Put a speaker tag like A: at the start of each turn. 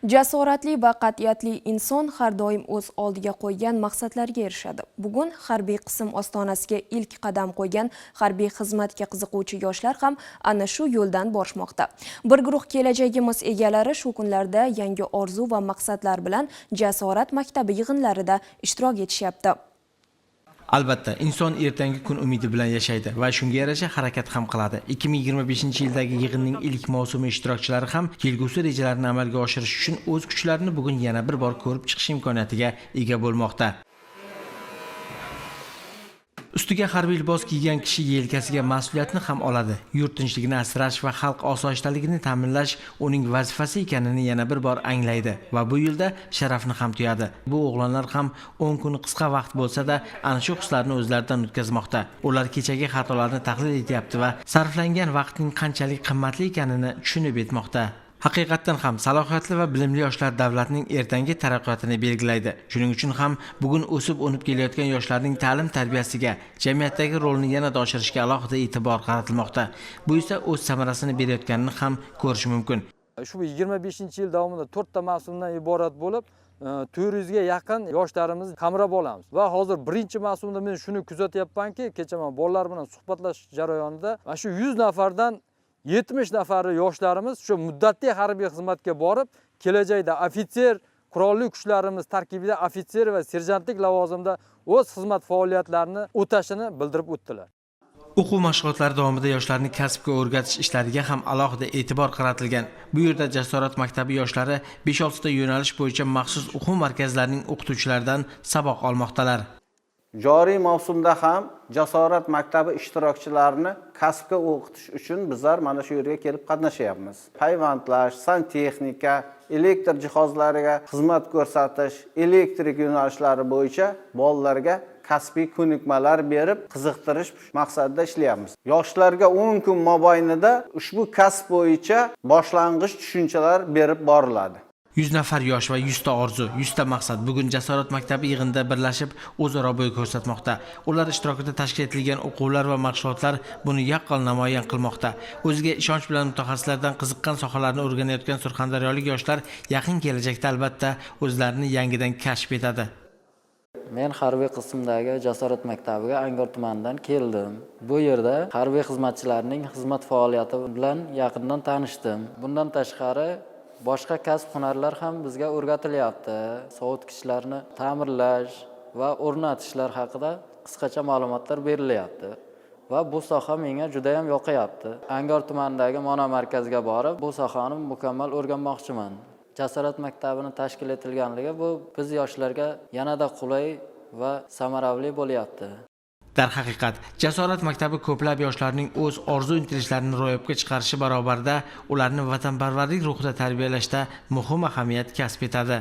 A: Jasoratli va qat'iyatli inson har doim o'z oldiga qo'ygan maqsadlarga erishadi. Bugun harbiy qism ostonasiga ilk qadam qo'ygan harbiy xizmatga qiziquvchi yoshlar ham ana shu yo'ldan borishmoqda. Bir guruh kelajagimiz egalari shu kunlarda yangi orzu va maqsadlar bilan Jasorat maktabi yig'inlarida ishtirok etishyapti.
B: Albatta, inson ertangi kun umidi bilan yashaydi va shunga yarasha harakat ham qiladi. 2025-yildagi yig'inning ilk mavsumi ishtirokchilari ham kelgusi rejalarini amalga oshirish uchun o'z kuchlarini bugun yana bir bor ko'rib chiqish imkoniyatiga ega bo'lmoqda. Ustiga harbiy libos kiygan kishi yelkasiga mas'uliyatni ham oladi. Yurt tinchligini asrash va xalq osoyishtaligini ta'minlash uning vazifasi ekanini yana bir bor anglaydi va bu yo'lda sharafni ham tuyadi. Bu o'g'lonlar ham 10 kun qisqa vaqt bo'lsa-da, ana shu hislarni o'zlaridan o'tkazmoqda. Ular kechagi xatolarni tahlil etyapti va sarflangan vaqtning qanchalik qimmatli ekanini tushunib yetmoqda. Haqiqatan ham salohiyatli va bilimli yoshlar davlatning ertangi taraqqiyotini belgilaydi. Shuning uchun ham bugun o'sib unib kelayotgan yoshlarning ta'lim tarbiyasiga, jamiyatdagi rolini yanada oshirishga alohida e'tibor qaratilmoqda. Bu esa o'z samarasini berayotganini ham ko'rish mumkin.
C: Shu 25-yil davomida 4 ta mavsumdan iborat bo'lib, 400 ga yaqin yoshlarimiz qamrab olamiz. Va hozir birinchi mavsumda men shuni kuzatyapmanki, kecha men bolalar bilan suhbatlashish jarayonida mana shu 100 nafardan 70 nafari yoshlarimiz shu muddatli harbiy xizmatga borib, kelajakda ofitser, qurolli kuchlarimiz tarkibida ofitser va serjantlik lavozimida o'z xizmat faoliyatlarini o'tashini bildirib o'tdilar.
B: O'quv mashg'ulotlari davomida yoshlarni kasbga o'rgatish ishlariga ham alohida e'tibor qaratilgan. Bu yerda Jasorat maktabi yoshlari 5-6 ta yo'nalish bo'yicha maxsus o'quv markazlarining o'qituvchilaridan saboq olmoqdalar.
D: Joriy mavsumda ham Jasorat maktabi ishtirokchilarini kasbga o'qitish uchun bizlar mana shu yerga kelib qatnashyapmiz. Payvandlash, santexnika, elektr jihozlariga xizmat ko'rsatish, elektrik yo'nalishlari bo'yicha bolalarga kasbiy ko'nikmalar berib, qiziqtirish maqsadida ishlayapmiz. Yoshlarga 10 kun mobaynida ushbu kasb bo'yicha boshlang'ich tushunchalar berib boriladi.
B: 100 nafar yosh va 100 ta orzu, 100 ta maqsad bugun Jasorat maktabi yig'inida birlashib o'zaro bo'y ko'rsatmoqda. Ular ishtirokida tashkil etilgan o'quvlar va mashg'ulotlar buni yaqqol namoyon qilmoqda. O'ziga ishonch bilan mutaxassislardan qiziqqan sohalarni o'rganayotgan surxondaryolik yoshlar yaqin kelajakda albatta o'zlarini yangidan kashf etadi.
E: Men harbiy qismdagi Jasorat maktabiga Angor tumanidan keldim. Bu yerda harbiy xizmatchilarning xizmat faoliyati bilan yaqindan tanishdim. Bundan tashqari boshqa kasb-hunarlar ham bizga o'rgatilyapti. Sovutgichlarni ta'mirlash va o'rnatishlar haqida qisqacha ma'lumotlar berilyapti. Va bu soha menga juda ham yoqayapti. Angor tumanidagi Mono markaziga borib, bu sohani mukammal o'rganmoqchiman. Jasorat maktabini tashkil etilganligi bu biz yoshlarga yanada qulay va samarali bo'lyapti.
B: Darhaqiqat, Jasorat maktabi ko'plab yoshlarning o'z orzu intilishlarini ro'yobga chiqarishi barobarida ularni vatanparvarlik ruhida tarbiyalashda muhim ahamiyat kasb etadi.